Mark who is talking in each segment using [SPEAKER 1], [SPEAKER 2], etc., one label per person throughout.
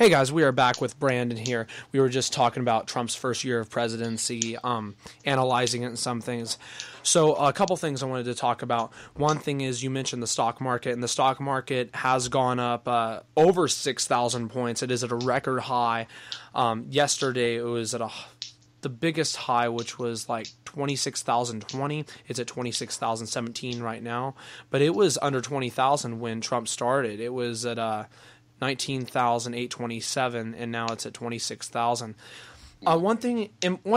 [SPEAKER 1] Hey guys, we are back with Brandon here. We were just talking about Trump's first year of presidency, analyzing it and some things. So a couple things I wanted to talk about. One thing is you mentioned the stock market, and the stock market has gone up over 6,000 points. It is at a record high. Yesterday it was at the biggest high, which was like 26,020. It's at 26,017 right now, but it was under 20,000 when Trump started. It was at 19,827, and now it's at 26,000. One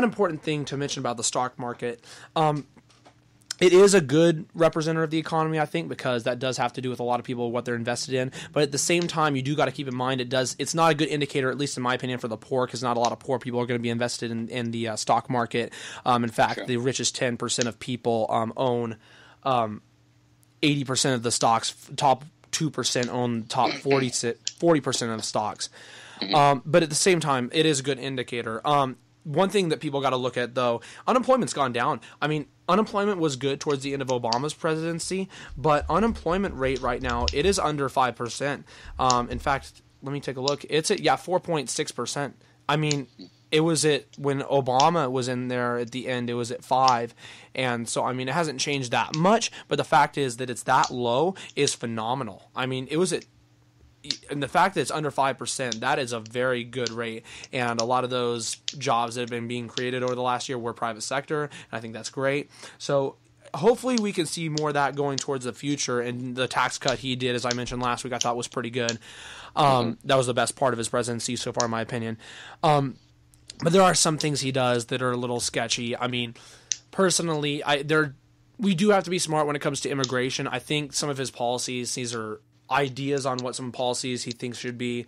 [SPEAKER 1] important thing to mention about the stock market, it is a good representative of the economy, I think, because that does have to do with a lot of people, what they're invested in. But at the same time, you do got to keep in mind it's not a good indicator, at least in my opinion, for the poor, because not a lot of poor people are going to be invested in the stock market. In fact, sure. The richest 10% of people own 80% of the stocks. Top 2% own top 40% of stocks. But at the same time, it is a good indicator. One thing that people got to look at, though, unemployment's gone down. I mean, unemployment was good towards the end of Obama's presidency, but unemployment rate right now, it is under 5%. In fact, let me take a look. It's at 4.6%. I mean, it was when Obama was in there at the end, it was at 5. And so, I mean, it hasn't changed that much, but the fact is that it's that low is phenomenal. I mean, and the fact that it's under 5%, that is a very good rate. And a lot of those jobs that have been being created over the last year were private sector, and I think that's great. So hopefully we can see more of that going towards the future. And the tax cut he did, as I mentioned last week, I thought was pretty good. That was the best part of his presidency so far, in my opinion. But there are some things he does that are a little sketchy. I mean, personally, we do have to be smart when it comes to immigration. I think some of his policies, these are ideas on what some policies he thinks should be,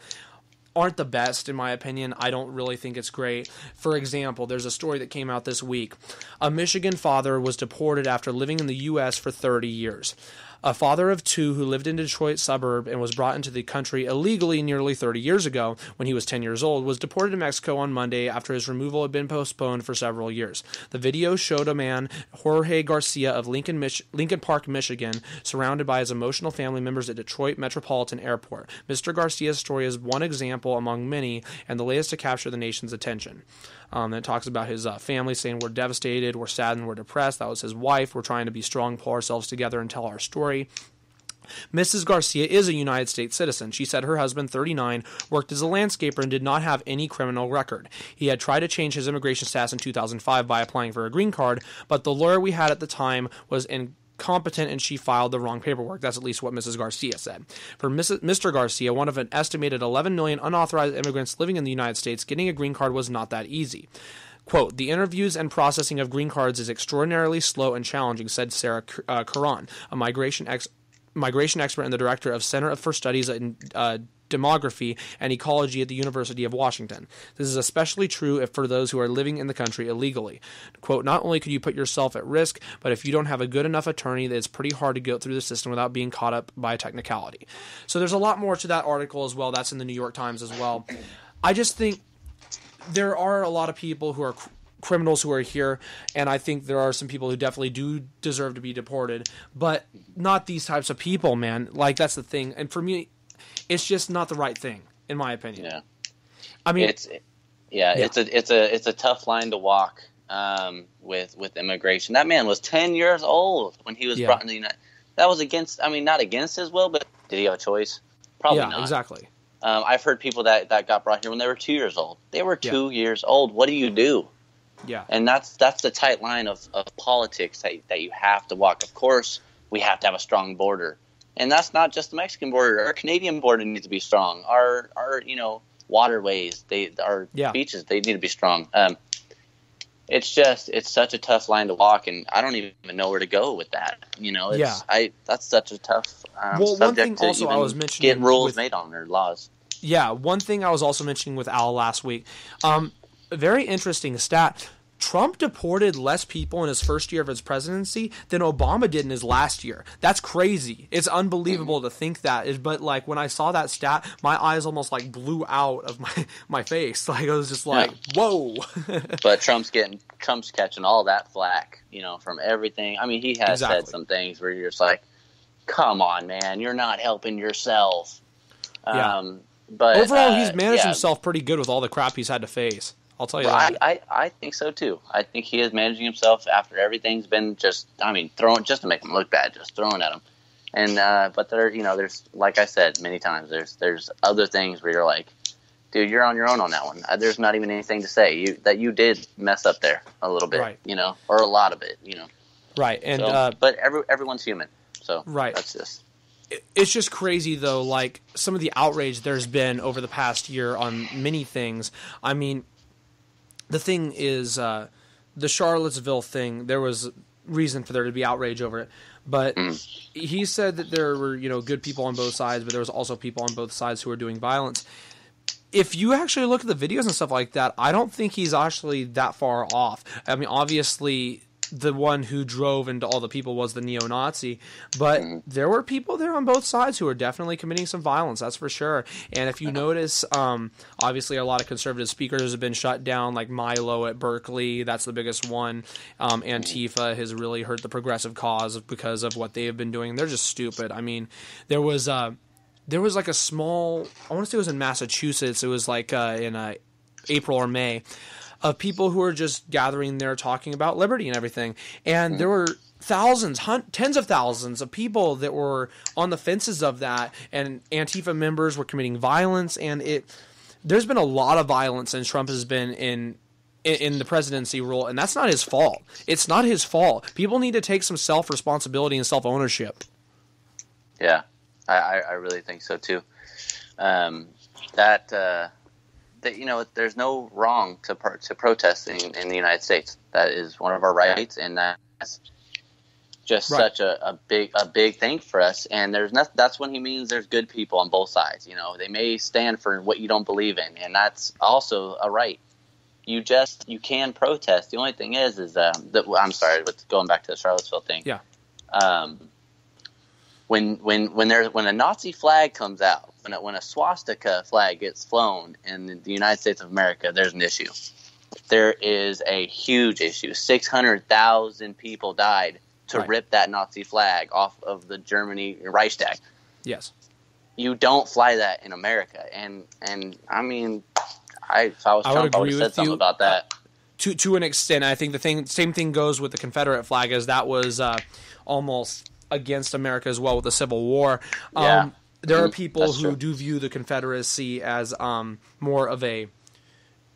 [SPEAKER 1] aren't the best, in my opinion. I don't really think it's great. For example, there's a story that came out this week. A Michigan father was deported after living in the U.S. for 30 years. A father of 2 who lived in Detroit suburb and was brought into the country illegally nearly 30 years ago when he was 10 years old was deported to Mexico on Monday after his removal had been postponed for several years. The video showed a man, Jorge Garcia of Lincoln Park, Michigan, surrounded by his emotional family members at Detroit Metropolitan Airport. Mr. Garcia's story is one example among many and the latest to capture the nation's attention. It talks about his family saying, "We're devastated, we're saddened, we're depressed." That was his wife. "We're trying to be strong, pull ourselves together, and tell our story." Mrs. Garcia is a United States citizen. She said her husband, 39, worked as a landscaper and did not have any criminal record. He had tried to change his immigration status in 2005 by applying for a green card, but the lawyer we had at the time was incompetent and she filed the wrong paperwork. That's at least what Mrs. Garcia said. For Mr. Garcia, one of an estimated 11 million unauthorized immigrants living in the United States, getting a green card was not that easy. Quote, "The interviews and processing of green cards is extraordinarily slow and challenging," said Sarah Caron, a migration expert and the director of Center for Studies in Demography and Ecology at the University of Washington. "This is especially true for those who are living in the country illegally." Quote, "Not only could you put yourself at risk, but if you don't have a good enough attorney, it's pretty hard to go through the system without being caught up by a technicality." So there's a lot more to that article as well. That's in the New York Times as well. I just think there are a lot of people who are criminals who are here, and I think there are some people who definitely do deserve to be deported, but not these types of people, man. Like, that's the thing. And for me, it's just not the right thing, in my opinion.
[SPEAKER 2] Yeah.
[SPEAKER 1] I mean,
[SPEAKER 2] it's a tough line to walk with immigration. That man was 10 years old when he was brought into the United. That was not against his will, but did he have a choice? Probably not.
[SPEAKER 1] Exactly.
[SPEAKER 2] I've heard people that got brought here when they were 2 years old. They were 2 years old. What do you do?
[SPEAKER 1] Yeah.
[SPEAKER 2] And that's the tight line of politics that you have to walk. Of course, we have to have a strong border. And that's not just the Mexican border. Our Canadian border needs to be strong. Our waterways, our beaches, they need to be strong. It's such a tough line to walk, and I don't even know where to go with that. That's such a tough subject
[SPEAKER 1] one thing
[SPEAKER 2] to
[SPEAKER 1] also
[SPEAKER 2] even
[SPEAKER 1] I was mentioning
[SPEAKER 2] get rules made on, or laws.
[SPEAKER 1] Yeah, one thing I was also mentioning with Al last week, a very interesting stat. Trump deported less people in his first year of his presidency than Obama did in his last year. That's crazy. It's unbelievable to think that. But like when I saw that stat, my eyes almost like blew out of my face. Like I was just like, whoa.
[SPEAKER 2] But Trump's catching all that flack, from everything. I mean, he has said some things where you're just like, come on, man, you're not helping yourself. But
[SPEAKER 1] overall, he's managed himself pretty good with all the crap he's had to face. I'll tell you that.
[SPEAKER 2] I think so too. I think he is managing himself after everything's been thrown just to make him look bad, just throwing at him. And but there's like I said many times, there's other things where you're like, dude, you're on your own on that one. There's not even anything to say. You did mess up there a little bit,
[SPEAKER 1] right.
[SPEAKER 2] Or a lot of it,
[SPEAKER 1] Right, and
[SPEAKER 2] but everyone's human, so
[SPEAKER 1] right.
[SPEAKER 2] That's just.
[SPEAKER 1] It's just crazy, though, like, some of the outrage there's been over the past year on many things. I mean, the thing is, the Charlottesville thing, there was reason for there to be outrage over it. But he said that there were, good people on both sides, but there was also people on both sides who were doing violence. If you actually look at the videos and stuff like that, I don't think he's actually that far off. I mean, obviously, the one who drove into all the people was the neo-Nazi, but there were people there on both sides who were definitely committing some violence, that's for sure. And if you notice, obviously a lot of conservative speakers have been shut down, like Milo at Berkeley, that's the biggest one. Antifa has really hurt the progressive cause because of what they have been doing. They're just stupid. I mean, there was like a small, I want to say it was in Massachusetts, it was like in April or May, of people who were just gathering there talking about liberty and everything. And there were thousands, tens of thousands of people that were on the fences of that, and Antifa members were committing violence, and there's been a lot of violence since Trump has been in the presidency role, and that's not his fault. It's not his fault. People need to take some self-responsibility and self-ownership.
[SPEAKER 2] Yeah, I really think so too. That there's no wrong to protesting in the United States. That is one of our rights, and that's just such a big thing for us. And that's when he means there's good people on both sides. They may stand for what you don't believe in, and that's also a right. You can protest. The only thing is I'm sorry, but going back to the Charlottesville thing.
[SPEAKER 1] Yeah.
[SPEAKER 2] When a Nazi flag comes out, when a swastika flag gets flown in the United States of America, there's an issue. There is a huge issue. 600,000 people died to rip that Nazi flag off of the Germany Reichstag.
[SPEAKER 1] Yes.
[SPEAKER 2] You don't fly that in America, and I mean, if I was Trump, I would have said something about that.
[SPEAKER 1] To an extent, I think same thing goes with the Confederate flag, as that was almost against America as well with the Civil War.
[SPEAKER 2] Yeah.
[SPEAKER 1] There are people who do view the Confederacy as more of a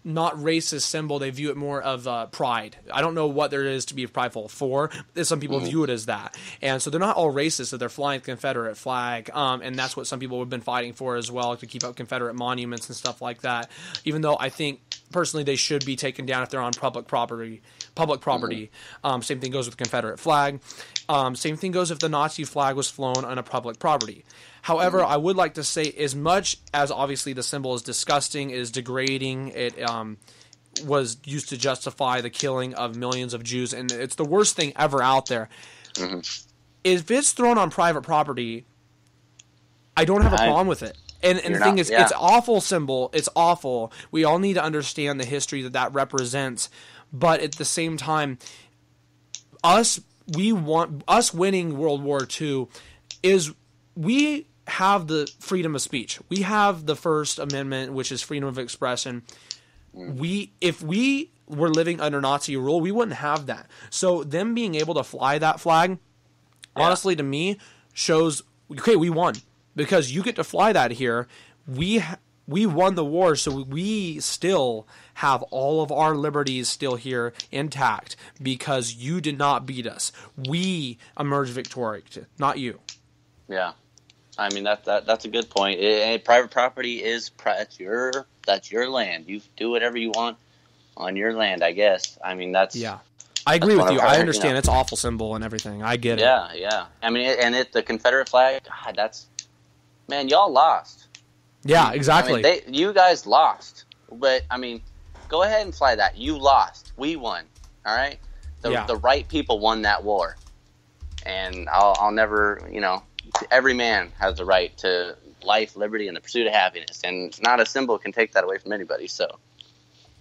[SPEAKER 1] not racist symbol. They view it more of pride. I don't know what there is to be prideful for. Some people view it as that. And so they're not all racist, so they're flying the Confederate flag. And that's what some people have been fighting for as well, to keep up Confederate monuments and stuff like that. Even though I think personally they should be taken down if they're on public property. Same thing goes with the Confederate flag. Same thing goes if the Nazi flag was flown on a public property. However, I would like to say, as much as obviously the symbol is disgusting, is degrading, it was used to justify the killing of millions of Jews, and it's the worst thing ever out there. If it's thrown on private property, I don't have a problem with it. And the thing is, it's an awful symbol. It's awful. We all need to understand the history that represents. But at the same time, us winning World War II is we have the freedom of speech. We have the First Amendment, which is freedom of expression. If we were living under Nazi rule, we wouldn't have that. So them being able to fly that flag, honestly, to me, shows, okay, we won. Because you get to fly that here. We won the war, so we still have all of our liberties still here intact because you did not beat us. We emerged victorious, not you.
[SPEAKER 2] Yeah. I mean, that's a good point. Private property is that's your land. You do whatever you want on your land, I guess. I mean, that's
[SPEAKER 1] I agree with you. I understand it's an awful symbol and everything. I get it.
[SPEAKER 2] Yeah. I mean, the Confederate flag. God, man, y'all lost.
[SPEAKER 1] Yeah, exactly.
[SPEAKER 2] I mean, you guys lost, but I mean, go ahead and fly that. You lost. We won. All right. The right people won that war, and I'll never, every man has the right to life, liberty, and the pursuit of happiness, and not a symbol can take that away from anybody. So,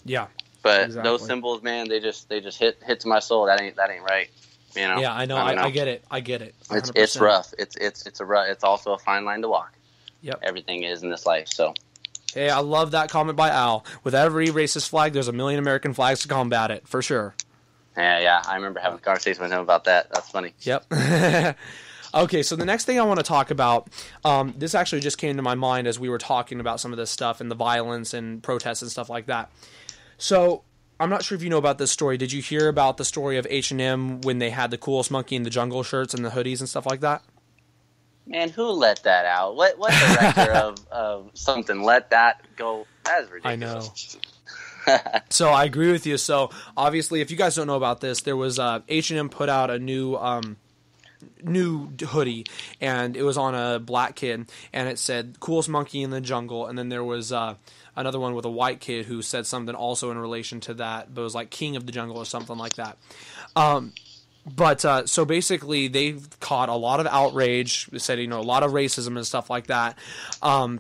[SPEAKER 1] yeah,
[SPEAKER 2] but those symbols, man, they just hit to my soul. That ain't right.
[SPEAKER 1] Yeah, I know. I get it.
[SPEAKER 2] 100%. It's rough. It's also a fine line to walk.
[SPEAKER 1] Yep.
[SPEAKER 2] Everything is in this life. So,
[SPEAKER 1] Hey, I love that comment by Al. With every racist flag, there's a million American flags to combat it, for sure.
[SPEAKER 2] Yeah, I remember having a conversation with him about that. That's funny.
[SPEAKER 1] Yep. Okay, so the next thing I want to talk about, this actually just came to my mind as we were talking about some of this stuff and the violence and protests and stuff like that. So I'm not sure if you know about this story. Did you hear about the story of H&M when they had the Coolest Monkey in the Jungle shirts and the hoodies and stuff like that?
[SPEAKER 2] Man, who let that out? What director of something let that go? That is ridiculous.
[SPEAKER 1] I know. So I agree with you. So obviously, if you guys don't know about this, there was H&M put out a new hoodie, and it was on a black kid, and it said "Coolest Monkey in the Jungle," and then there was another one with a white kid who said something also in relation to that, but it was like "King of the Jungle" or something like that. But so basically, they've caught a lot of outrage. They said, a lot of racism and stuff like that.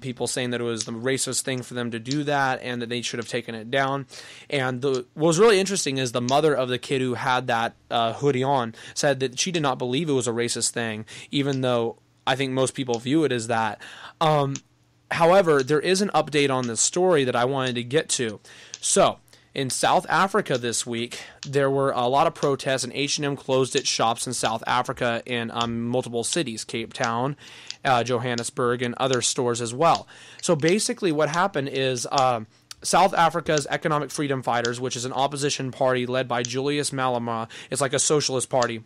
[SPEAKER 1] People saying that it was the racist thing for them to do that, and that they should have taken it down. And what was really interesting is the mother of the kid who had that hoodie on said that she did not believe it was a racist thing, even though I think most people view it as that. However, there is an update on this story that I wanted to get to. So, in South Africa this week, there were a lot of protests, and H&M closed its shops in South Africa in multiple cities, Cape Town, Johannesburg, and other stores as well. So basically what happened is South Africa's Economic Freedom Fighters, which is an opposition party led by Julius Malema, it's like a socialist party.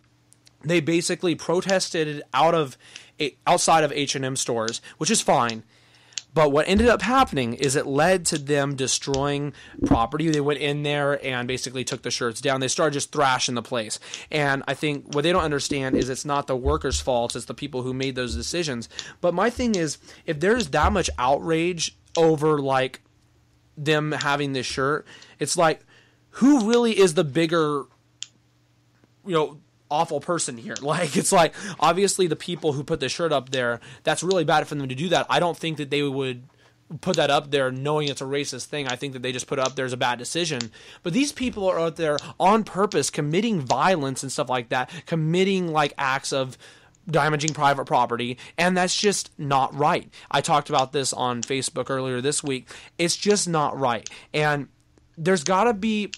[SPEAKER 1] They basically protested outside of H&M stores, which is fine. But what ended up happening is it led to them destroying property. They went in there and basically took the shirts down. They started just thrashing the place. And I think what they don't understand is it's not the workers' fault. It's the people who made those decisions. But my thing is, if there's that much outrage over, like, them having this shirt, it's like, who really is the bigger, awful person here? Like, it's like, obviously the people who put the shirt up there, that's really bad for them to do that. I don't think that they would put that up there knowing it's a racist thing. I think that they just put it up there as a bad decision. But these people are out there on purpose committing violence and stuff like that, committing like acts of damaging private property, and that's just not right. I talked about this on Facebook earlier this week. It's just not right. And there's got to be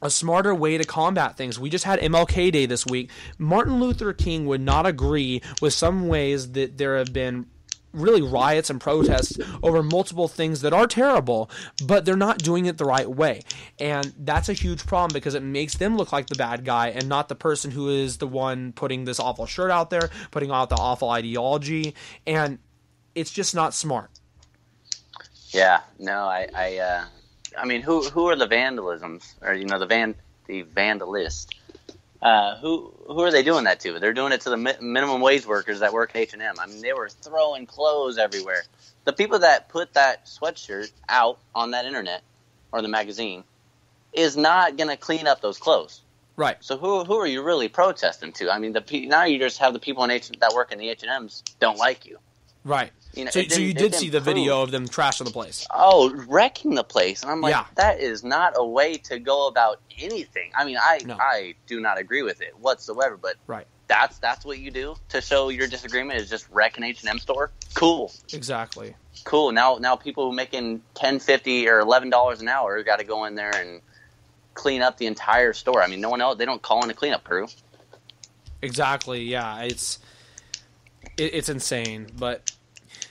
[SPEAKER 1] a smarter way to combat things. We just had MLK Day this week. Martin Luther King would not agree with some ways that there have been really riots and protests over multiple things that are terrible, but they're not doing it the right way. And that's a huge problem because it makes them look like the bad guy and not the person who is the one putting this awful shirt out there, putting out the awful ideology, and it's just not smart.
[SPEAKER 2] Yeah, no, I mean, who are the vandalisms, or the vandalists? Who are they doing that to? They're doing it to the minimum wage workers that work at H&M. I mean, they were throwing clothes everywhere. The people that put that sweatshirt out on that internet or the magazine is not going to clean up those clothes.
[SPEAKER 1] Right.
[SPEAKER 2] So who are you really protesting to? I mean, now you just have the people that work in the H&Ms don't like you.
[SPEAKER 1] Right. So you did see the video of them trashing the place.
[SPEAKER 2] Oh, wrecking the place. And I'm like,
[SPEAKER 1] yeah.
[SPEAKER 2] That is not a way to go about anything. I mean, I do not agree with it whatsoever, but
[SPEAKER 1] right.
[SPEAKER 2] That's what you do to show your disagreement is just wreck an H&M store? Cool.
[SPEAKER 1] Exactly.
[SPEAKER 2] Cool. Now people making $10, $50, or $11 an hour got to go in there and clean up the entire store. I mean, no one else, they don't call in a cleanup crew.
[SPEAKER 1] Exactly, yeah. It's insane, but...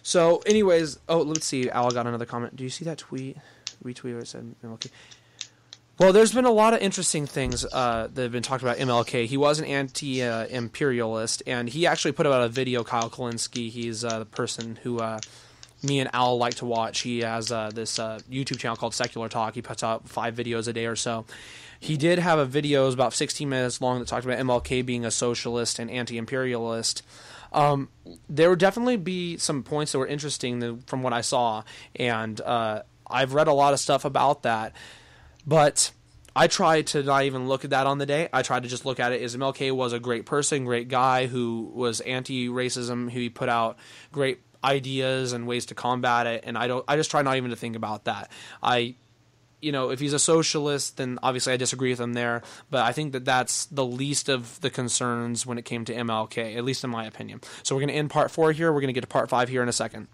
[SPEAKER 1] So, anyways, let's see. Al got another comment. Do you see that tweet? Retweet where it said MLK. Well, there's been a lot of interesting things that have been talked about MLK. He was an anti-imperialist, and he actually put out a video, Kyle Kalinske. He's the person who me and Al like to watch. He has this YouTube channel called Secular Talk. He puts out 5 videos a day or so. He did have a video, it was about 16 minutes long, that talked about MLK being a socialist and anti-imperialist. There would definitely be some points that were interesting from what I saw, and I've read a lot of stuff about that, but I tried to not even look at that on the day. I tried to just look at it as MLK was a great person, great guy who was anti-racism, who he put out great ideas and ways to combat it, and I just try not even to think about that. If he's a socialist, then obviously I disagree with him there, but I think that that's the least of the concerns when it came to MLK, at least in my opinion. So we're going to end part 4 here. We're going to get to part 5 here in a second.